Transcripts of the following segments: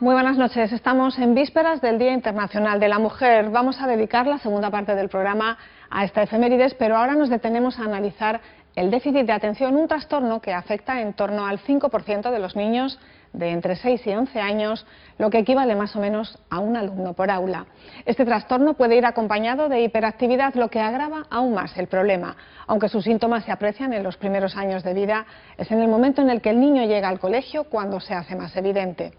Muy buenas noches. Estamos en vísperas del Día Internacional de la Mujer. Vamos a dedicar la segunda parte del programa a esta efemérides, pero ahora nos detenemos a analizar el déficit de atención, un trastorno que afecta en torno al 5% de los niños de entre 6 y 11 años, lo que equivale más o menos a un alumno por aula. Este trastorno puede ir acompañado de hiperactividad, lo que agrava aún más el problema. Aunque sus síntomas se aprecian en los primeros años de vida, es en el momento en el que el niño llega al colegio cuando se hace más evidente.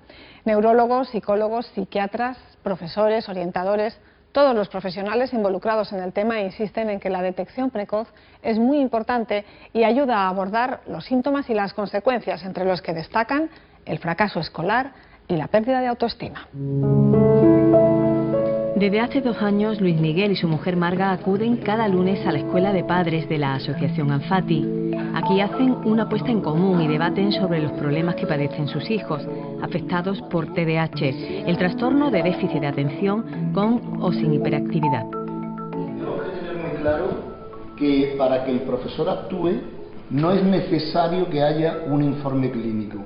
Neurólogos, psicólogos, psiquiatras, profesores, orientadores, todos los profesionales involucrados en el tema insisten en que la detección precoz es muy importante y ayuda a abordar los síntomas y las consecuencias, entre los que destacan el fracaso escolar y la pérdida de autoestima. Desde hace 2 años, Luis Miguel y su mujer Marga acuden cada lunes a la escuela de padres de la Asociación Anfati. Aquí hacen una apuesta en común y debaten sobre los problemas que padecen sus hijos, afectados por TDAH, el trastorno de déficit de atención con o sin hiperactividad. Tenemos que tener muy claro que para que el profesor actúe no es necesario que haya un informe clínico.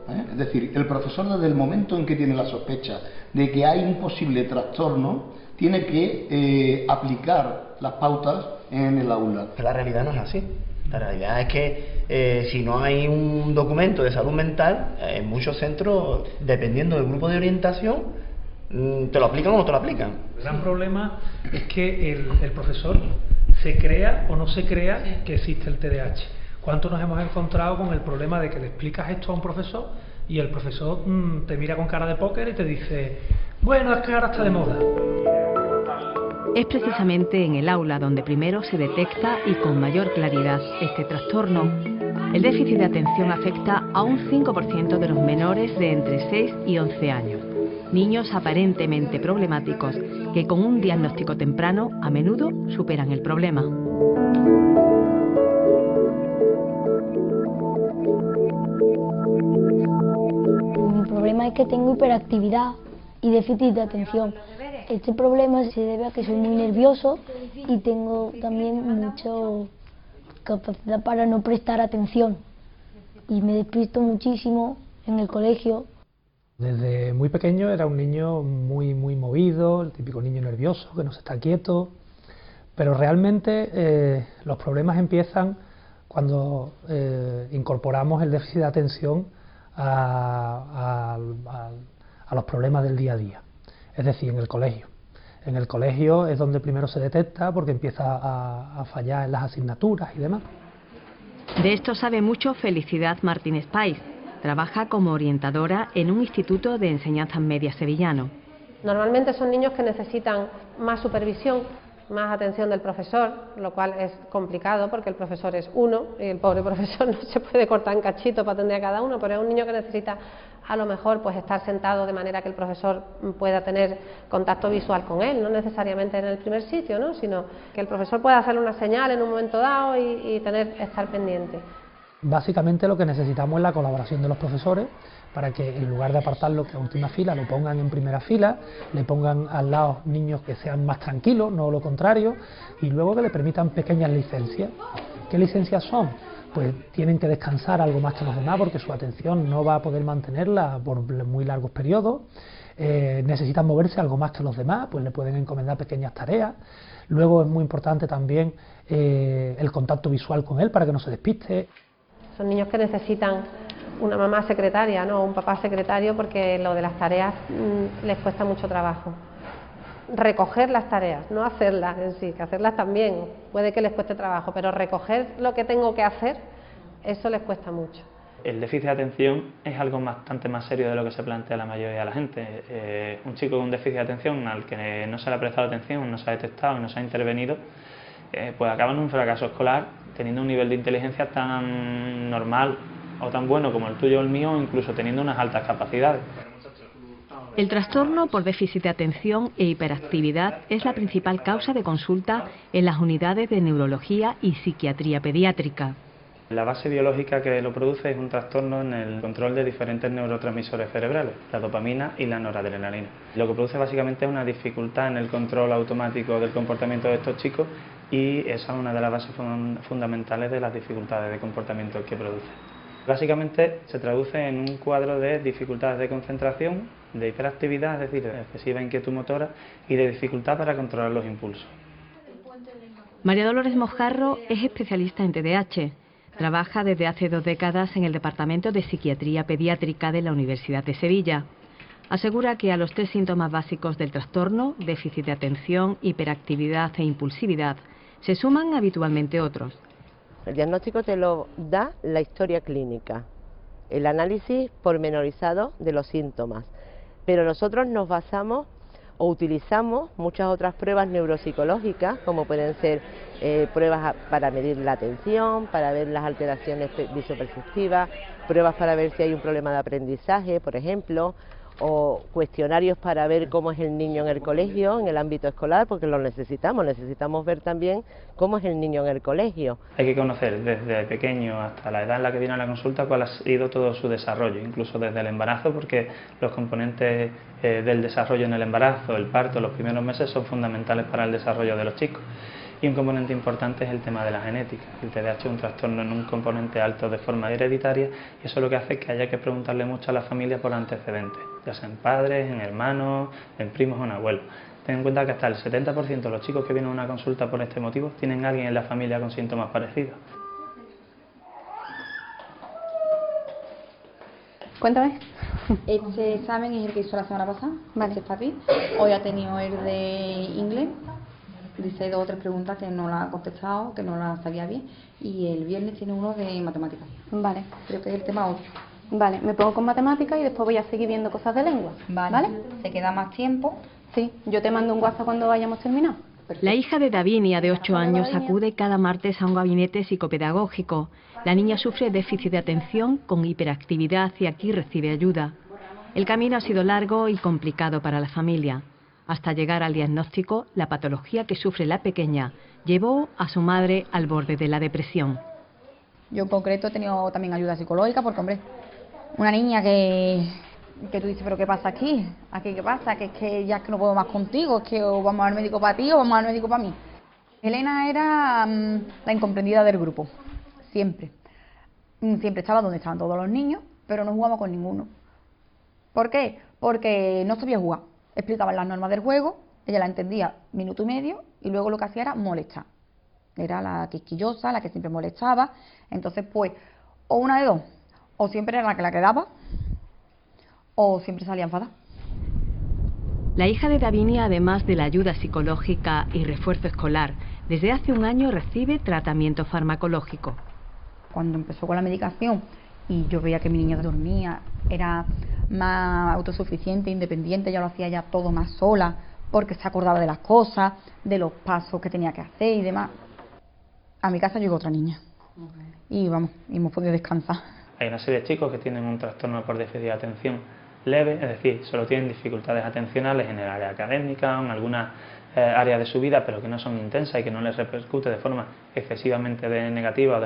Es decir, el profesor desde el momento en que tiene la sospecha de que hay un posible trastorno, tiene que aplicar las pautas en el aula. La realidad no es así. La realidad es que si no hay un documento de salud mental, en muchos centros, dependiendo del grupo de orientación, te lo aplican o no te lo aplican. El gran problema es que el profesor se crea o no se crea que existe el TDAH. ¿Cuántos nos hemos encontrado con el problema de que le explicas esto a un profesor y el profesor te mira con cara de póker y te dice, bueno, es que ahora está de moda? Es precisamente en el aula donde primero se detecta y con mayor claridad este trastorno. El déficit de atención afecta a un 5% de los menores de entre 6 y 11 años. Niños aparentemente problemáticos que con un diagnóstico temprano a menudo superan el problema. Mi problema es que tengo hiperactividad y déficit de atención. Este problema se debe a que soy muy nervioso y tengo también mucha capacidad para no prestar atención. Y me despisto muchísimo en el colegio. Desde muy pequeño era un niño muy movido, el típico niño nervioso que no se está quieto. Pero realmente los problemas empiezan cuando incorporamos el déficit de atención a los problemas del día a día, es decir, en el colegio. En el colegio es donde primero se detecta porque empieza a fallar en las asignaturas y demás. De esto sabe mucho Felicidad Martínez Pais. Trabaja como orientadora en un instituto de enseñanza media sevillano. Normalmente son niños que necesitan más supervisión, más atención del profesor, lo cual es complicado porque el profesor es uno y el pobre profesor no se puede cortar en cachitos para atender a cada uno, pero es un niño que necesita a lo mejor pues estar sentado de manera que el profesor pueda tener contacto visual con él, no necesariamente en el primer sitio, ¿no? Sino que el profesor pueda hacerle una señal en un momento dado y estar pendiente. Básicamente lo que necesitamos es la colaboración de los profesores para que en lugar de apartarlo que a última fila, lo pongan en primera fila, le pongan al lado niños que sean más tranquilos, no lo contrario, y luego que le permitan pequeñas licencias. ¿Qué licencias son? Pues tienen que descansar algo más que los demás porque su atención no va a poder mantenerla por muy largos periodos, necesitan moverse algo más que los demás, pues le pueden encomendar pequeñas tareas. Luego es muy importante también el contacto visual con él para que no se despiste. Son niños que necesitan una mamá secretaria, ¿no? Un papá secretario, porque lo de las tareas les cuesta mucho trabajo. Recoger las tareas, no hacerlas en sí, que hacerlas también puede que les cueste trabajo, pero recoger lo que tengo que hacer, eso les cuesta mucho. El déficit de atención es algo bastante más serio de lo que se plantea la mayoría de la gente. Un chico con déficit de atención al que no se le ha prestado atención, no se ha detectado y no se ha intervenido, pues acaba en un fracaso escolar teniendo un nivel de inteligencia tan normal o tan bueno como el tuyo o el mío, o incluso teniendo unas altas capacidades. El trastorno por déficit de atención e hiperactividad es la principal causa de consulta en las unidades de neurología y psiquiatría pediátrica. La base biológica que lo produce es un trastorno en el control de diferentes neurotransmisores cerebrales, la dopamina y la noradrenalina. Lo que produce básicamente es una dificultad en el control automático del comportamiento de estos chicos y esa es una de las bases fundamentales de las dificultades de comportamiento que produce. Básicamente se traduce en un cuadro de dificultades de concentración, de hiperactividad, es decir, de excesiva inquietud motora y de dificultad para controlar los impulsos. María Dolores Mojarro es especialista en TDAH. Trabaja desde hace 2 décadas en el Departamento de Psiquiatría Pediátrica de la Universidad de Sevilla. Asegura que a los 3 síntomas básicos del trastorno, déficit de atención, hiperactividad e impulsividad, se suman habitualmente otros. El diagnóstico te lo da la historia clínica, el análisis pormenorizado de los síntomas, pero nosotros nos basamos o utilizamos muchas otras pruebas neuropsicológicas, como pueden ser pruebas para medir la atención, para ver las alteraciones visoperceptivas, pruebas para ver si hay un problema de aprendizaje, por ejemplo, o cuestionarios para ver cómo es el niño en el colegio, en el ámbito escolar, porque lo necesitamos ver también cómo es el niño en el colegio. Hay que conocer desde pequeño hasta la edad en la que viene a la consulta cuál ha sido todo su desarrollo, incluso desde el embarazo, porque los componentes del desarrollo en el embarazo, el parto, los primeros meses son fundamentales para el desarrollo de los chicos. Y un componente importante es el tema de la genética. El TDAH es un trastorno en un componente alto de forma hereditaria y eso lo que hace es que haya que preguntarle mucho a la familia por antecedentes, ya sea en padres, en hermanos, en primos o en abuelos. Ten en cuenta que hasta el 70% de los chicos que vienen a una consulta por este motivo tienen a alguien en la familia con síntomas parecidos. Cuéntame. Este examen es el que hizo la semana pasada, vale, está aquí. Hoy ha tenido el de inglés. Dice 2 o 3 preguntas que no la ha contestado, que no la sabía bien. Y el viernes tiene uno de matemáticas. Vale. Creo que es el tema 8. Vale, me pongo con matemáticas y después voy a seguir viendo cosas de lengua. Vale. ¿Se queda más tiempo? Sí, yo te mando un WhatsApp cuando hayamos terminado. Perfecto. La hija de Davinia, de 8 años, acude cada martes a un gabinete psicopedagógico. La niña sufre déficit de atención con hiperactividad y aquí recibe ayuda. El camino ha sido largo y complicado para la familia. Hasta llegar al diagnóstico, la patología que sufre la pequeña llevó a su madre al borde de la depresión. Yo en concreto he tenido también ayuda psicológica porque, hombre, una niña que tú dices, pero ¿qué pasa aquí? ¿Aquí qué pasa? Que es que ya que no puedo más contigo, es que o vamos al médico para ti o vamos al médico para mí. Elena era la incomprendida del grupo, siempre. Siempre estaba donde estaban todos los niños, pero no jugaba con ninguno. ¿Por qué? Porque no sabía jugar. Explicaban las normas del juego, ella la entendía minuto y medio y luego lo que hacía era molestar. Era la quisquillosa, la que siempre molestaba. Entonces, pues, o una de dos, o siempre era la que la quedaba, o siempre salía enfadada. La hija de Davinia, además de la ayuda psicológica y refuerzo escolar, desde hace 1 año recibe tratamiento farmacológico. Cuando empezó con la medicación y yo veía que mi niña dormía, era más autosuficiente, independiente, ya lo hacía ya todo más sola, porque se acordaba de las cosas, de los pasos que tenía que hacer y demás. A mi casa llegó otra niña y vamos, y hemos podido descansar. Hay una serie de chicos que tienen un trastorno por déficit de atención leve, es decir, solo tienen dificultades atencionales en el área académica, en algunas áreas de su vida, pero que no son intensas y que no les repercute de forma excesivamente negativa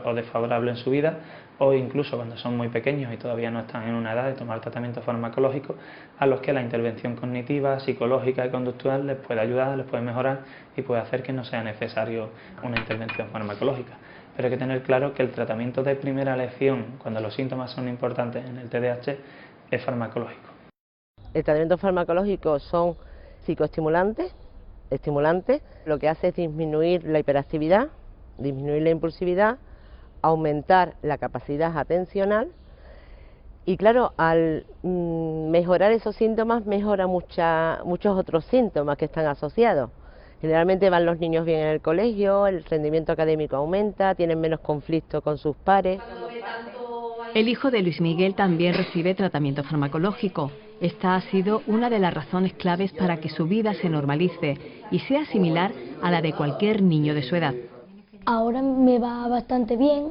o desfavorable en su vida, o incluso cuando son muy pequeños y todavía no están en una edad de tomar tratamiento farmacológico, a los que la intervención cognitiva, psicológica y conductual les puede ayudar, les puede mejorar y puede hacer que no sea necesario una intervención farmacológica. Pero hay que tener claro que el tratamiento de primera elección, cuando los síntomas son importantes en el TDAH, es farmacológico. El tratamiento farmacológico son psicoestimulantes, estimulantes, lo que hace es disminuir la hiperactividad, disminuir la impulsividad, aumentar la capacidad atencional y claro, al mejorar esos síntomas mejora muchos otros síntomas que están asociados. Generalmente van los niños bien en el colegio, el rendimiento académico aumenta, tienen menos conflicto con sus pares. El hijo de Luis Miguel también recibe tratamiento farmacológico. Esta ha sido una de las razones claves para que su vida se normalice y sea similar a la de cualquier niño de su edad. Ahora me va bastante bien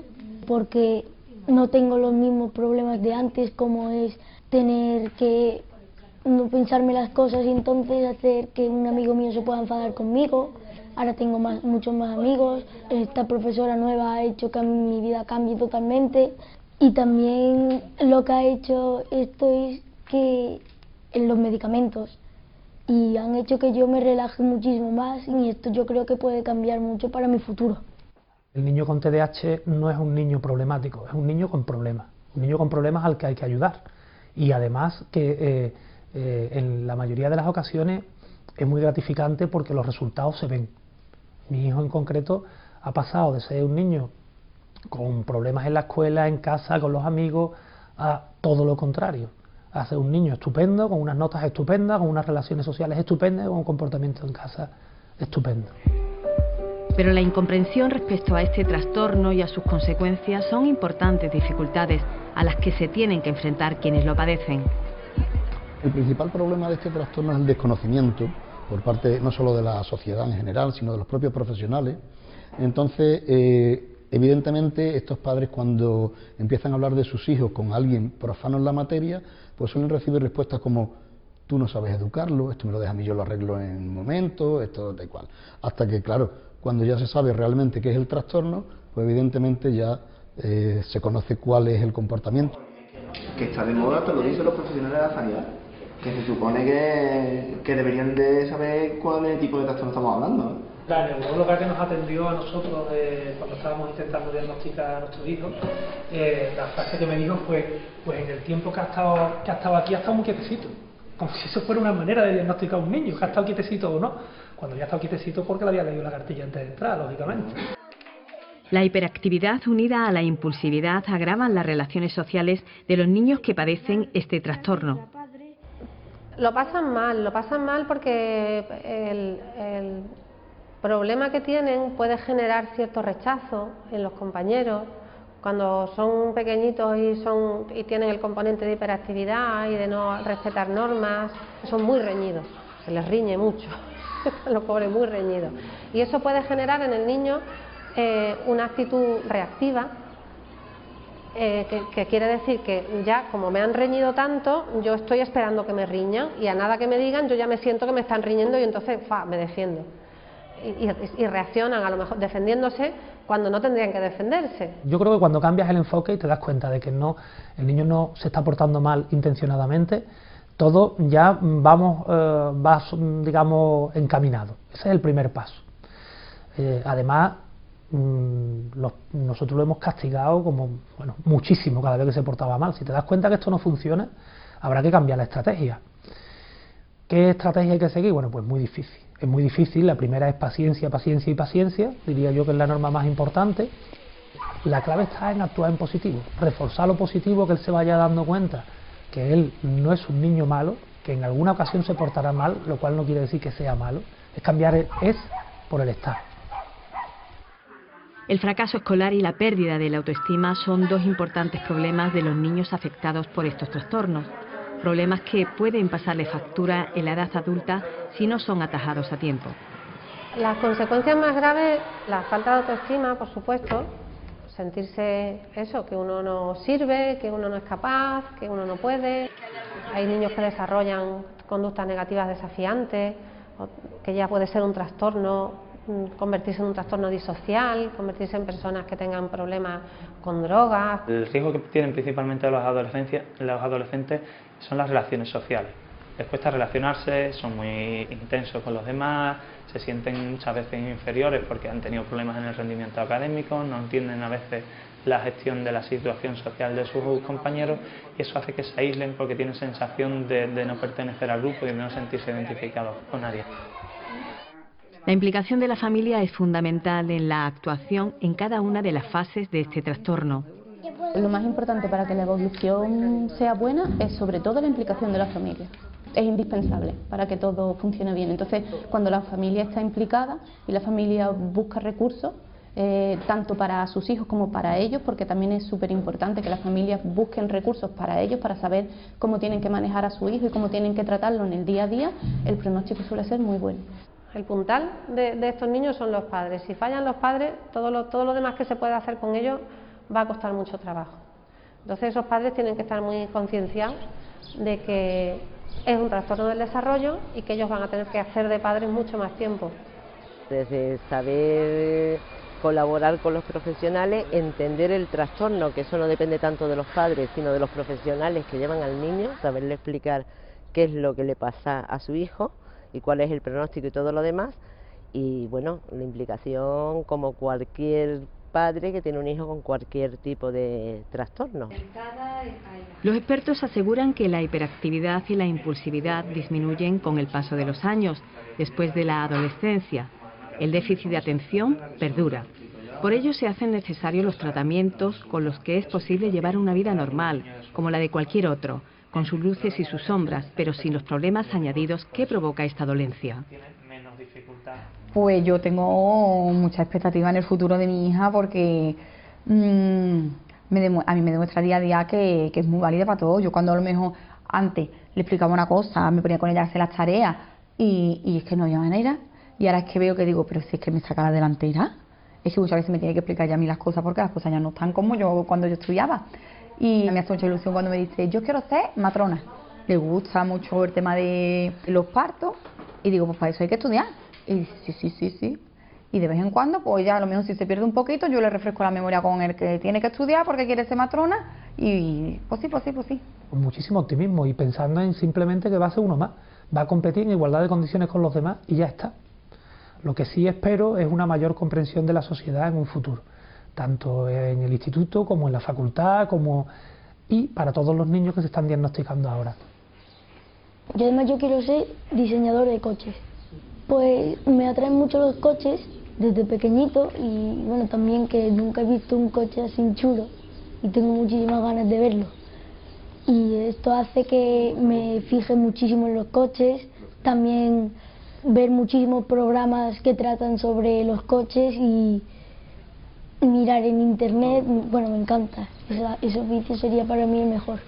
porque no tengo los mismos problemas de antes, como es tener que no pensarme las cosas y entonces hacer que un amigo mío se pueda enfadar conmigo. Ahora tengo muchos más amigos. Esta profesora nueva ha hecho que mi vida cambie totalmente. Y también lo que ha hecho esto es que en los medicamentos y han hecho que yo me relaje muchísimo más y esto yo creo que puede cambiar mucho para mi futuro. El niño con TDAH no es un niño problemático, es un niño con problemas al que hay que ayudar y además que en la mayoría de las ocasiones es muy gratificante porque los resultados se ven. Mi hijo en concreto ha pasado de ser un niño con problemas en la escuela, en casa, con los amigos, a todo lo contrario, a ser un niño estupendo, con unas notas estupendas, con unas relaciones sociales estupendas, con un comportamiento en casa estupendo. Pero la incomprensión respecto a este trastorno y a sus consecuencias son importantes dificultades a las que se tienen que enfrentar quienes lo padecen. El principal problema de este trastorno es el desconocimiento por parte no solo de la sociedad en general, sino de los propios profesionales. Entonces, evidentemente, estos padres, cuando empiezan a hablar de sus hijos con alguien profano en la materia, pues suelen recibir respuestas como: tú no sabes educarlo, esto me lo deja a mí, yo lo arreglo en un momento, esto da igual. Hasta que, claro, cuando ya se sabe realmente qué es el trastorno, pues evidentemente ya se conoce cuál es el comportamiento. Que está de moda, te lo dicen los profesionales de la sanidad, que se supone que deberían de saber cuál es el tipo de trastorno estamos hablando. La neuróloga que nos atendió a nosotros cuando estábamos intentando diagnosticar a nuestro hijo, la frase que me dijo fue: pues en el tiempo que ha estado aquí ha estado muy quietecito, como si eso fuera una manera de diagnosticar a un niño, que ha estado quietecito o no, cuando ya ha estado quietecito porque le había leído la cartilla antes de entrar, lógicamente. La hiperactividad unida a la impulsividad agravan las relaciones sociales de los niños que padecen este trastorno. Lo pasan mal porque el problema que tienen puede generar cierto rechazo en los compañeros. Cuando son pequeñitos y tienen el componente de hiperactividad y de no respetar normas, son muy reñidos, se les riñe mucho, los pobres muy reñidos. Y eso puede generar en el niño una actitud reactiva, que quiere decir que ya como me han reñido tanto, yo estoy esperando que me riñan y a nada que me digan yo ya me siento que me están riñendo y entonces me defiendo. Y reaccionan a lo mejor defendiéndose cuando no tendrían que defenderse. Yo creo que cuando cambias el enfoque y te das cuenta de que no, el niño no se está portando mal intencionadamente, todo ya va digamos encaminado. Ese es el primer paso. Además, nosotros lo hemos castigado muchísimo cada vez que se portaba mal. Si te das cuenta que esto no funciona, habrá que cambiar la estrategia. ¿Qué estrategia hay que seguir? Bueno, pues muy difícil. Es muy difícil. La primera es paciencia, paciencia y paciencia. Diría yo que es la norma más importante. La clave está en actuar en positivo, reforzar lo positivo, que él se vaya dando cuenta que él no es un niño malo, que en alguna ocasión se portará mal, lo cual no quiere decir que sea malo. Es cambiar el es por el estar. El fracaso escolar y la pérdida de la autoestima son dos importantes problemas de los niños afectados por estos trastornos. Problemas que pueden pasarle factura en la edad adulta si no son atajados a tiempo. Las consecuencias más graves, la falta de autoestima, por supuesto, sentirse eso, que uno no sirve, que uno no es capaz, que uno no puede. Hay niños que desarrollan conductas negativas desafiantes, que ya puede ser un trastorno, convertirse en un trastorno disocial, convertirse en personas que tengan problemas con drogas. El riesgo que tienen principalmente los adolescentes son las relaciones sociales. Les cuesta relacionarse, son muy intensos con los demás, se sienten muchas veces inferiores porque han tenido problemas en el rendimiento académico, no entienden a veces la gestión de la situación social de sus compañeros y eso hace que se aíslen porque tienen sensación de no pertenecer al grupo y de no sentirse identificados con nadie. La implicación de la familia es fundamental en la actuación en cada una de las fases de este trastorno. Lo más importante para que la evolución sea buena es sobre todo la implicación de la familia. Es indispensable para que todo funcione bien. Entonces, cuando la familia está implicada y la familia busca recursos, tanto para sus hijos como para ellos, porque también es súper importante que las familias busquen recursos para ellos, para saber cómo tienen que manejar a su hijo y cómo tienen que tratarlo en el día a día, el pronóstico suele ser muy bueno. El puntal de estos niños son los padres. Si fallan los padres, todo lo demás que se puede hacer con ellos va a costar mucho trabajo. Entonces esos padres tienen que estar muy concienciados de que es un trastorno del desarrollo y que ellos van a tener que hacer de padres mucho más tiempo. Desde saber colaborar con los profesionales, entender el trastorno, que eso no depende tanto de los padres, sino de los profesionales que llevan al niño, saberle explicar qué es lo que le pasa a su hijo y cuál es el pronóstico y todo lo demás. Y bueno, la implicación, como cualquier padre que tiene un hijo con cualquier tipo de trastorno. Los expertos aseguran que la hiperactividad y la impulsividad disminuyen con el paso de los años, después de la adolescencia. El déficit de atención perdura. Por ello se hacen necesarios los tratamientos con los que es posible llevar una vida normal, como la de cualquier otro, con sus luces y sus sombras, pero sin los problemas añadidos que provoca esta dolencia. Pues yo tengo mucha expectativa en el futuro de mi hija porque a mí me demuestra día a día que es muy válida para todo. Yo cuando a lo mejor antes le explicaba una cosa, me ponía con ella a hacer las tareas y es que no había manera. Y ahora es que veo que digo, pero si es que me saca la delantera. Es que muchas veces me tiene que explicar ya a mí las cosas porque las cosas ya no están como yo cuando yo estudiaba. Y me hace mucha ilusión cuando me dice, yo quiero ser matrona. Le gusta mucho el tema de los partos y digo, pues para eso hay que estudiar. Y dice, sí. Y de vez en cuando, pues ya a lo mejor si se pierde un poquito, yo le refresco la memoria con el que tiene que estudiar porque quiere ser matrona y pues sí. Con muchísimo optimismo y pensando en simplemente que va a ser uno más. Va a competir en igualdad de condiciones con los demás y ya está. Lo que sí espero es una mayor comprensión de la sociedad en un futuro, tanto en el instituto como en la facultad, y para todos los niños que se están diagnosticando ahora. Yo además quiero ser diseñador de coches. Pues me atraen mucho los coches desde pequeñito y bueno, también que nunca he visto un coche así chulo y tengo muchísimas ganas de verlo. Y esto hace que me fije muchísimo en los coches, también ver muchísimos programas que tratan sobre los coches y mirar en internet, bueno, me encanta, ese oficio sería para mí el mejor.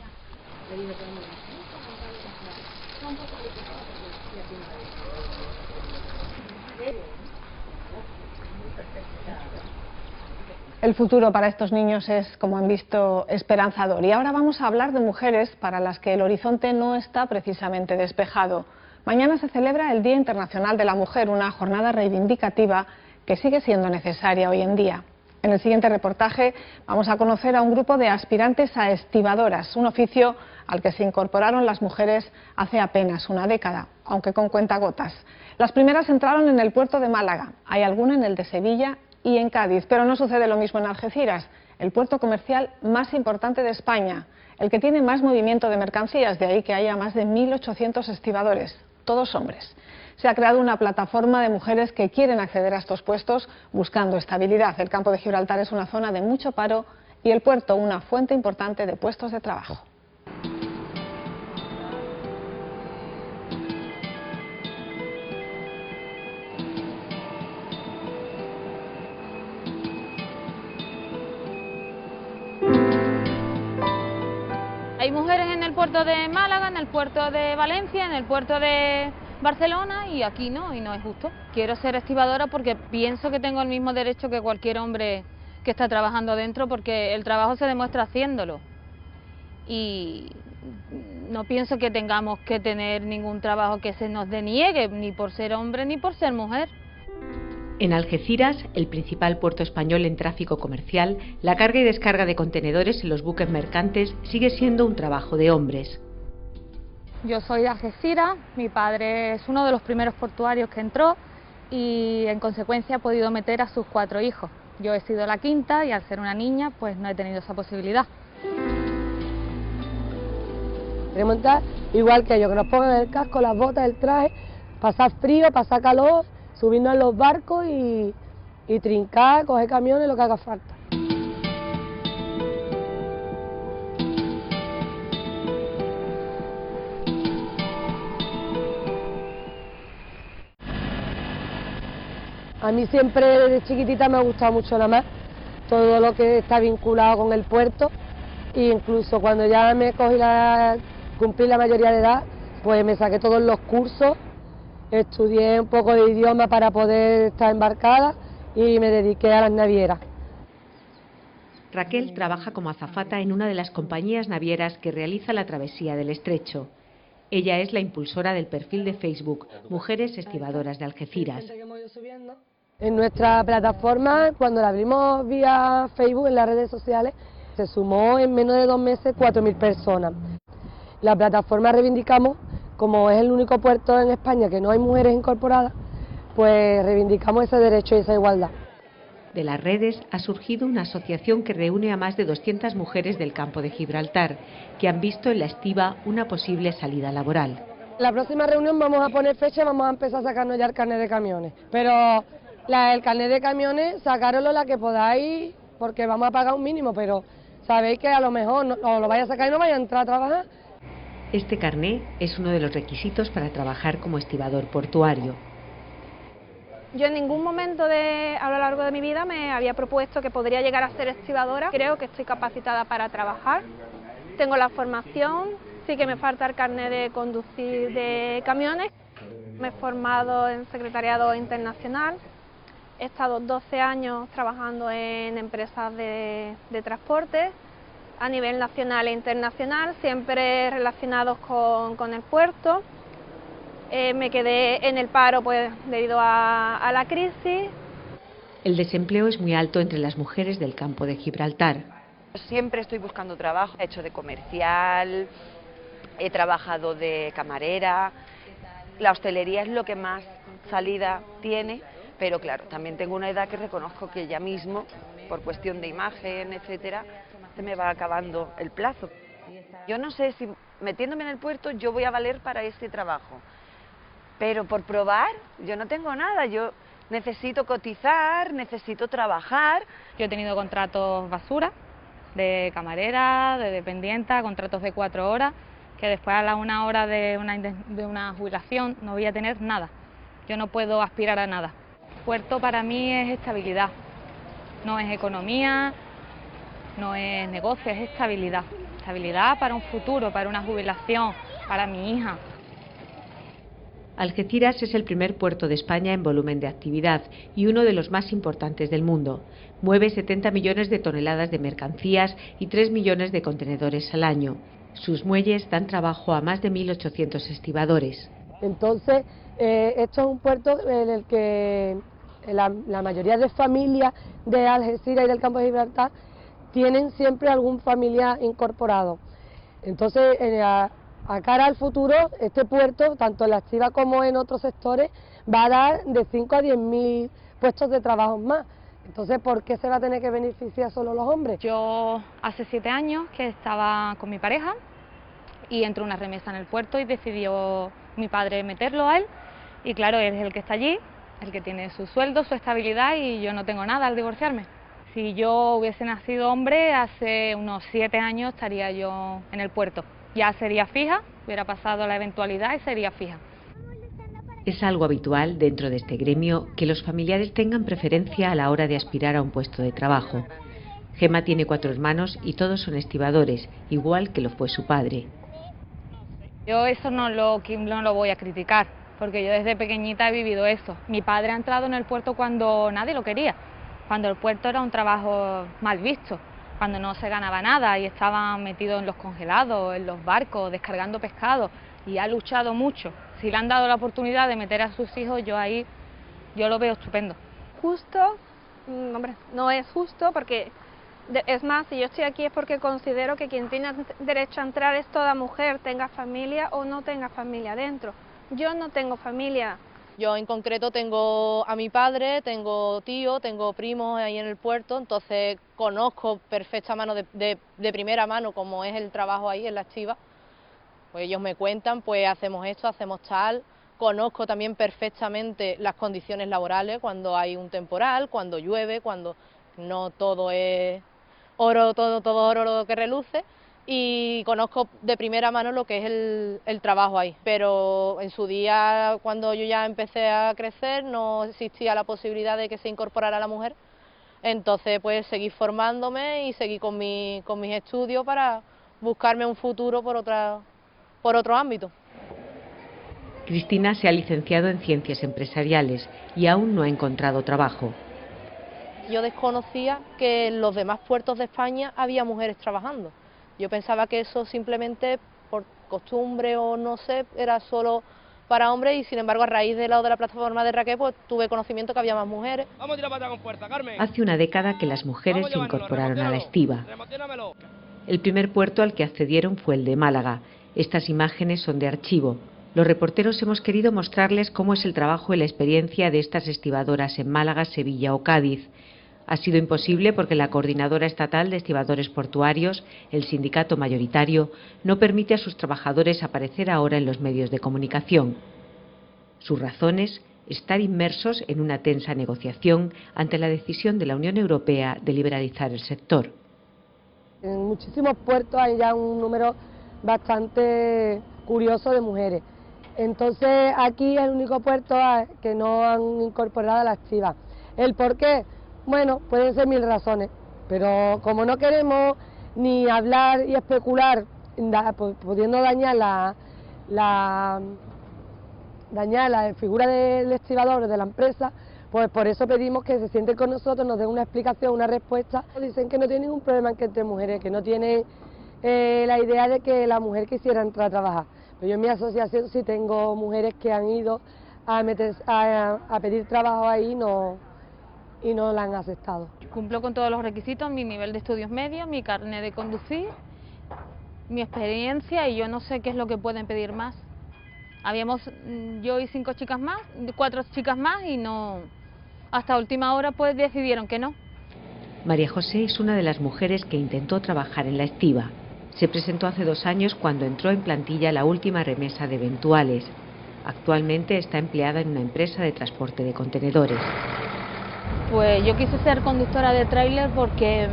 El futuro para estos niños es, como han visto, esperanzador. Y ahora vamos a hablar de mujeres para las que el horizonte no está precisamente despejado. Mañana se celebra el Día Internacional de la Mujer, una jornada reivindicativa que sigue siendo necesaria hoy en día. En el siguiente reportaje vamos a conocer a un grupo de aspirantes a estibadoras, un oficio al que se incorporaron las mujeres hace apenas una década, aunque con cuentagotas. Las primeras entraron en el puerto de Málaga, hay alguna en el de Sevilla y en Cádiz, pero no sucede lo mismo en Algeciras, el puerto comercial más importante de España, el que tiene más movimiento de mercancías, de ahí que haya más de 1.800 estibadores, todos hombres. Se ha creado una plataforma de mujeres que quieren acceder a estos puestos buscando estabilidad. El campo de Gibraltar es una zona de mucho paro y el puerto una fuente importante de puestos de trabajo. Hay mujeres en el puerto de Málaga, en el puerto de Valencia, en el puerto de Barcelona y aquí no, y no es justo. Quiero ser estibadora porque pienso que tengo el mismo derecho que cualquier hombre que está trabajando dentro, porque el trabajo se demuestra haciéndolo. Y no pienso que tengamos que tener ningún trabajo que se nos deniegue, ni por ser hombre ni por ser mujer. En Algeciras, el principal puerto español en tráfico comercial, la carga y descarga de contenedores en los buques mercantes sigue siendo un trabajo de hombres. Yo soy de Algeciras, mi padre es uno de los primeros portuarios que entró y en consecuencia ha podido meter a sus 4 hijos. Yo he sido la quinta y al ser una niña pues no he tenido esa posibilidad. Remontar igual que ellos, que nos pongan el casco, las botas, el traje, pasar frío, pasar calor, subirnos en los barcos y trincar, coger camiones, lo que haga falta. A mí siempre desde chiquitita me ha gustado mucho la mar, todo lo que está vinculado con el puerto, e incluso cuando ya cumplí la mayoría de edad, pues me saqué todos los cursos, estudié un poco de idioma para poder estar embarcada y me dediqué a las navieras. Raquel trabaja como azafata en una de las compañías navieras que realiza la travesía del estrecho. Ella es la impulsora del perfil de Facebook Mujeres Estibadoras de Algeciras. En nuestra plataforma, cuando la abrimos vía Facebook en las redes sociales, se sumó en menos de 2 meses 4.000 personas. La plataforma reivindicamos, como es el único puerto en España que no hay mujeres incorporadas, pues reivindicamos ese derecho y esa igualdad. De las redes ha surgido una asociación que reúne a más de 200 mujeres del campo de Gibraltar, que han visto en la estiba una posible salida laboral. La próxima reunión vamos a poner fecha, vamos a empezar a sacarnos ya el carnet de camiones. Pero el carnet de camiones, sacároslo la que podáis, porque vamos a pagar un mínimo, pero sabéis que a lo mejor no lo vais a sacar y no vais a entrar a trabajar. Este carnet es uno de los requisitos para trabajar como estibador portuario. Yo en ningún momento a lo largo de mi vida me había propuesto que podría llegar a ser estibadora. Creo que estoy capacitada para trabajar, tengo la formación, sí que me falta el carnet de conducir de camiones. Me he formado en secretariado internacional, he estado 12 años trabajando en empresas de transporte a nivel nacional e internacional, siempre relacionados con el puerto. Me quedé en el paro pues debido a la crisis. El desempleo es muy alto entre las mujeres del campo de Gibraltar. Siempre estoy buscando trabajo, he hecho de comercial, he trabajado de camarera. La hostelería es lo que más salida tiene, pero claro, también tengo una edad que reconozco que ya mismo, por cuestión de imagen, etcétera, se me va acabando el plazo. Yo no sé si metiéndome en el puerto yo voy a valer para ese trabajo. Pero por probar, yo no tengo nada, yo necesito cotizar, necesito trabajar. Yo he tenido contratos basura, de camarera, de dependienta, contratos de 4 horas, que después a la 1 hora de una jubilación no voy a tener nada. Yo no puedo aspirar a nada. Puerto para mí es estabilidad, no es economía, no es negocio, es estabilidad. Estabilidad para un futuro, para una jubilación, para mi hija. Algeciras es el primer puerto de España en volumen de actividad y uno de los más importantes del mundo. Mueve 70 millones de toneladas de mercancías y 3 millones de contenedores al año. Sus muelles dan trabajo a más de 1.800 estibadores. Entonces, esto es un puerto en el que la mayoría de familias de Algeciras y del campo de Gibraltar tienen siempre algún familiar incorporado. Entonces, a cara al futuro, este puerto, tanto en la estiba como en otros sectores, va a dar de 5 a 10.000 puestos de trabajo más. Entonces, ¿por qué se va a tener que beneficiar solo los hombres? Yo hace 7 años que estaba con mi pareja y entró una remesa en el puerto y decidió mi padre meterlo a él. Y claro, él es el que está allí, el que tiene su sueldo, su estabilidad, y yo no tengo nada al divorciarme. Si yo hubiese nacido hombre, hace unos 7 años estaría yo en el puerto. Ya sería fija, hubiera pasado la eventualidad y sería fija. Es algo habitual dentro de este gremio que los familiares tengan preferencia a la hora de aspirar a un puesto de trabajo. Gema tiene 4 hermanos y todos son estibadores, igual que lo fue su padre. Yo eso no lo voy a criticar, porque yo desde pequeñita he vivido eso. Mi padre ha entrado en el puerto cuando nadie lo quería, cuando el puerto era un trabajo mal visto, cuando no se ganaba nada y estaban metidos en los congelados, en los barcos, descargando pescado, y ha luchado mucho. Si le han dado la oportunidad de meter a sus hijos, yo lo veo estupendo. Justo, hombre, no es justo porque, es más, si yo estoy aquí es porque considero que quien tiene derecho a entrar es toda mujer, tenga familia o no tenga familia dentro. Yo no tengo familia. Yo en concreto tengo a mi padre, tengo tío, tengo primos ahí en el puerto, entonces conozco de primera mano cómo es el trabajo ahí en la estiba. Pues ellos me cuentan, pues hacemos esto, hacemos tal. Conozco también perfectamente las condiciones laborales cuando hay un temporal, cuando llueve, cuando no todo es oro, todo oro lo que reluce. Y conozco de primera mano lo que es el trabajo ahí, pero en su día, cuando yo ya empecé a crecer, no existía la posibilidad de que se incorporara la mujer, entonces pues seguí formándome y seguí con mis estudios para buscarme un futuro por otro ámbito. Cristina se ha licenciado en Ciencias Empresariales y aún no ha encontrado trabajo. Yo desconocía que en los demás puertos de España había mujeres trabajando. Yo pensaba que eso simplemente por costumbre o no sé, era solo para hombres y sin embargo a raíz de la plataforma de Raquel pues tuve conocimiento que había más mujeres. Vamos a tirar pata con puerta, Carmen. Hace una década que las mujeres se incorporaron a la estiba. El primer puerto al que accedieron fue el de Málaga. Estas imágenes son de archivo. Los reporteros hemos querido mostrarles cómo es el trabajo y la experiencia de estas estibadoras en Málaga, Sevilla o Cádiz. Ha sido imposible porque la Coordinadora Estatal de Estibadores Portuarios, el sindicato mayoritario, no permite a sus trabajadores aparecer ahora en los medios de comunicación. Sus razones: estar inmersos en una tensa negociación ante la decisión de la Unión Europea de liberalizar el sector. En muchísimos puertos hay ya un número bastante curioso de mujeres. Entonces aquí es el único puerto que no han incorporado a la activa. ¿El por qué? Bueno, pueden ser 1000 razones, pero como no queremos ni hablar y especular, pudiendo dañar la figura del estibador de la empresa, pues por eso pedimos que se sienten con nosotros, nos den una explicación, una respuesta. Dicen que no tienen ningún problema en que entre mujeres, que no tienen la idea de que la mujer quisiera entrar a trabajar. Pero yo en mi asociación sí tengo mujeres que han ido a pedir trabajo ahí y no la han aceptado. Cumplo con todos los requisitos, mi nivel de estudios medios, mi carnet de conducir, mi experiencia, y yo no sé qué es lo que pueden pedir más. Habíamos yo y 5 chicas más, 4 chicas más, y no, hasta última hora pues decidieron que no. María José es una de las mujeres que intentó trabajar en la estiba. Se presentó hace 2 años cuando entró en plantilla la última remesa de eventuales. Actualmente está empleada en una empresa de transporte de contenedores. Pues yo quise ser conductora de tráiler porque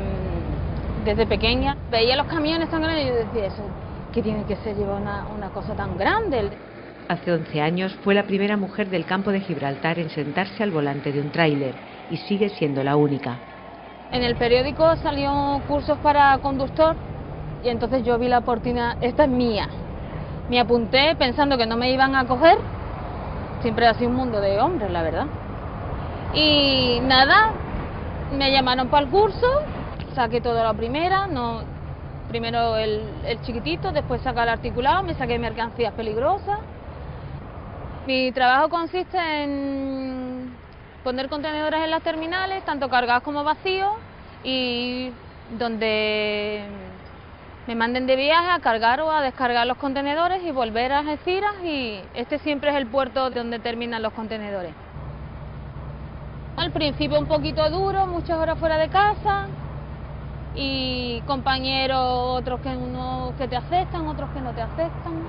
desde pequeña veía los camiones tan grandes y yo decía, eso, ¿qué tiene que ser llevar una cosa tan grande? Hace 11 años fue la primera mujer del campo de Gibraltar en sentarse al volante de un tráiler y sigue siendo la única. En el periódico salió cursos para conductor y entonces yo vi la oportunidad, esta es mía. Me apunté pensando que no me iban a coger, siempre ha sido un mundo de hombres, la verdad. Y nada, me llamaron para el curso, saqué todo a la primera, primero el chiquitito, después saqué el articulado, me saqué mercancías peligrosas. Mi trabajo consiste en poner contenedores en las terminales, tanto cargados como vacíos, y donde me manden de viaje a cargar o a descargar los contenedores y volver a Algeciras, y este siempre es el puerto donde terminan los contenedores. Al principio un poquito duro, muchas horas fuera de casa, y compañeros, otros que te aceptan, otros que no te aceptan,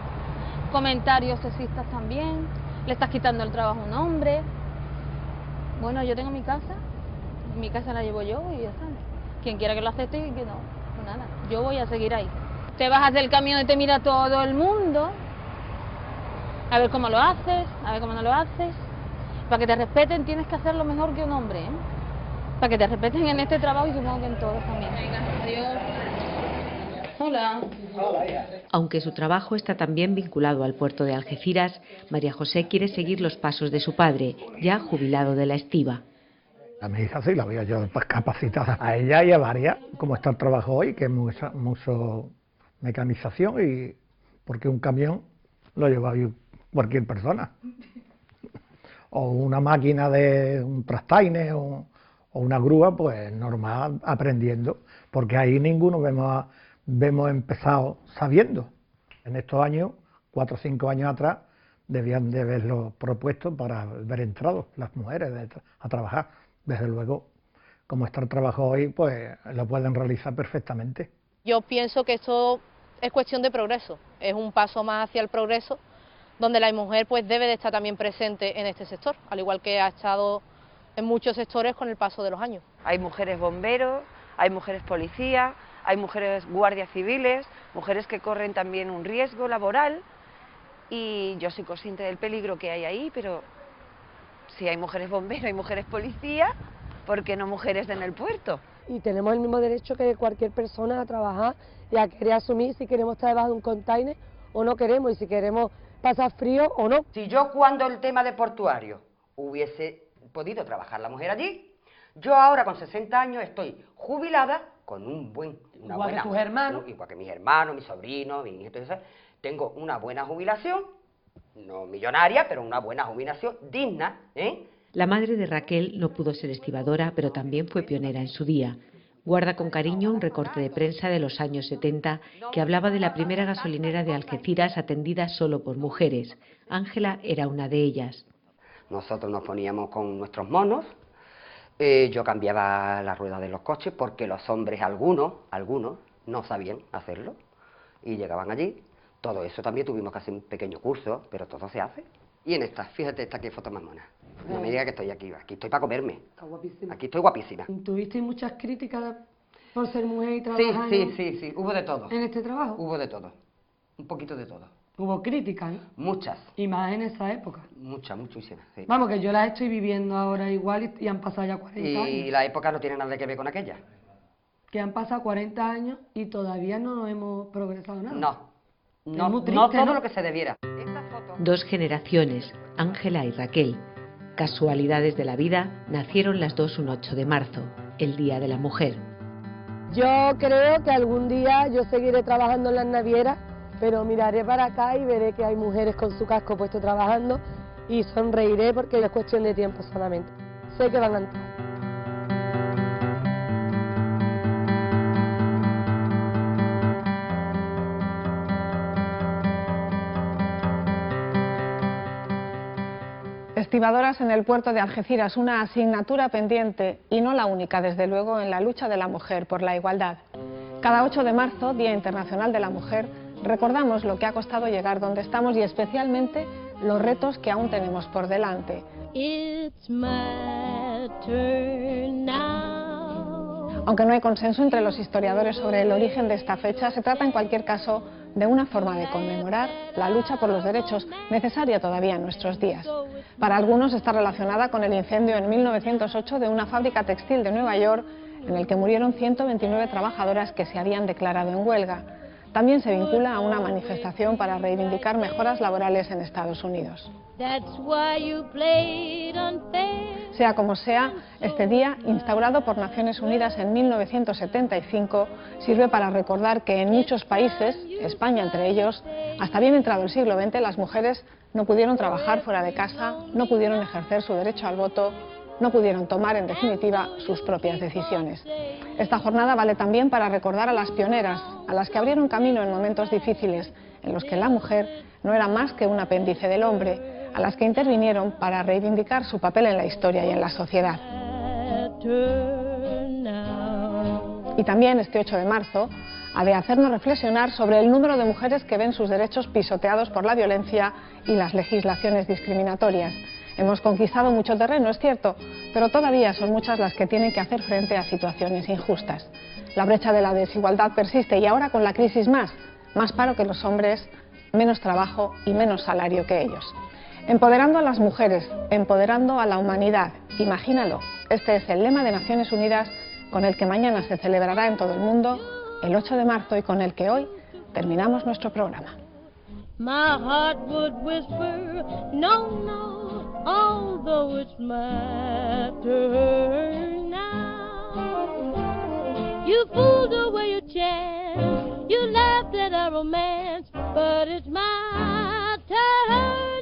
comentarios sexistas también, le estás quitando el trabajo a un hombre. Bueno, yo tengo mi casa la llevo yo y ya está. Quien quiera que lo acepte y que no, pues nada, yo voy a seguir ahí. Te bajas del camión y te mira todo el mundo, a ver cómo lo haces, a ver cómo no lo haces. Para que te respeten tienes que hacerlo mejor que un hombre, ¿eh? Para que te respeten en este trabajo y supongo que en todos también. Adiós. Hola. Aunque su trabajo está también vinculado al puerto de Algeciras, María José quiere seguir los pasos de su padre, ya jubilado de la estiba. A mi hija sí la veo yo capacitada, a ella y a varias, como está el trabajo hoy, que es mucho mecanización, y porque un camión lo lleva cualquier persona. O una máquina de un trastaine o una grúa, pues normal, aprendiendo, porque ahí ninguno vemos empezado sabiendo. En estos años, 4 o 5 años atrás, debían de haberlo propuesto para haber entrado las mujeres a trabajar. Desde luego, como está el trabajo hoy, pues lo pueden realizar perfectamente. Yo pienso que esto es cuestión de progreso, es un paso más hacia el progreso, donde la mujer pues debe de estar también presente en este sector, al igual que ha estado en muchos sectores con el paso de los años. Hay mujeres bomberos, hay mujeres policías, hay mujeres guardias civiles, mujeres que corren también un riesgo laboral, y yo soy consciente del peligro que hay ahí, pero si hay mujeres bomberos, hay mujeres policías, ¿por qué no mujeres en el puerto? Y tenemos el mismo derecho que cualquier persona a trabajar y a querer asumir si queremos estar debajo de un container o no queremos, y si queremos pasar frío o no. Si yo, cuando el tema de portuario hubiese podido trabajar la mujer allí, yo ahora con 60 años estoy jubilada con una igual buena, que tus hermanos. Igual que mis hermanos, mis sobrinos, mis nietos, tengo una buena jubilación, no millonaria, pero una buena jubilación digna, ¿eh? La madre de Raquel no pudo ser estibadora, pero también fue pionera en su día. Guarda con cariño un recorte de prensa de los años 70 que hablaba de la primera gasolinera de Algeciras atendida solo por mujeres. Ángela era una de ellas. Nosotros nos poníamos con nuestros monos Yo cambiaba las ruedas de los coches porque los hombres, algunos, no sabían hacerlo y llegaban allí. Todo eso también tuvimos que hacer un pequeño curso, pero todo se hace. Y en esta, fíjate esta que foto más mona. No me digas que estoy aquí estoy para comerme. Está guapísima. Aquí estoy guapísima. ¿Tuviste muchas críticas por ser mujer y trabajar? Sí, hubo de todo. ¿En este trabajo? Hubo de todo, un poquito de todo. Hubo críticas, ¿no? Muchas. Y más en esa época. Muchísimas, sí. Vamos, que yo las estoy viviendo ahora igual y han pasado ya 40 años. Y la época no tiene nada que ver con aquella. Que han pasado 40 años y todavía no nos hemos progresado nada. No triste, todo ¿no? lo que se debiera. Dos generaciones, Ángela y Raquel. Casualidades de la vida, nacieron las dos un 8 de marzo, el Día de la Mujer. Yo creo que algún día yo seguiré trabajando en las navieras, pero miraré para acá y veré que hay mujeres con su casco puesto trabajando y sonreiré porque es cuestión de tiempo solamente. Sé que van a entrar. Estibadoras en el puerto de Algeciras, una asignatura pendiente y no la única, desde luego, en la lucha de la mujer por la igualdad. Cada 8 de marzo, Día Internacional de la Mujer, recordamos lo que ha costado llegar donde estamos y especialmente los retos que aún tenemos por delante. Aunque no hay consenso entre los historiadores sobre el origen de esta fecha, se trata en cualquier caso de una forma de conmemorar la lucha por los derechos, necesaria todavía en nuestros días. Para algunos está relacionada con el incendio en 1908 de una fábrica textil de Nueva York, en el que murieron 129 trabajadoras que se habían declarado en huelga. También se vincula a una manifestación para reivindicar mejoras laborales en Estados Unidos. Sea como sea, este día, instaurado por Naciones Unidas en 1975, sirve para recordar que en muchos países, España entre ellos, hasta bien entrado el siglo XX, las mujeres no pudieron trabajar fuera de casa, no pudieron ejercer su derecho al voto, no pudieron tomar, en definitiva, sus propias decisiones. Esta jornada vale también para recordar a las pioneras, a las que abrieron camino en momentos difíciles, en los que la mujer no era más que un apéndice del hombre, a las que intervinieron para reivindicar su papel en la historia y en la sociedad. Y también este 8 de marzo ha de hacernos reflexionar sobre el número de mujeres que ven sus derechos pisoteados por la violencia y las legislaciones discriminatorias. Hemos conquistado mucho terreno, es cierto, pero todavía son muchas las que tienen que hacer frente a situaciones injustas. La brecha de la desigualdad persiste y ahora con la crisis más paro que los hombres, menos trabajo y menos salario que ellos. Empoderando a las mujeres, empoderando a la humanidad. Imagínalo, este es el lema de Naciones Unidas con el que mañana se celebrará en todo el mundo, el 8 de marzo, y con el que hoy terminamos nuestro programa. My heart would whisper, no, no, although it's my turn now. You fooled away your chance, you laughed at our romance, but it's my turn.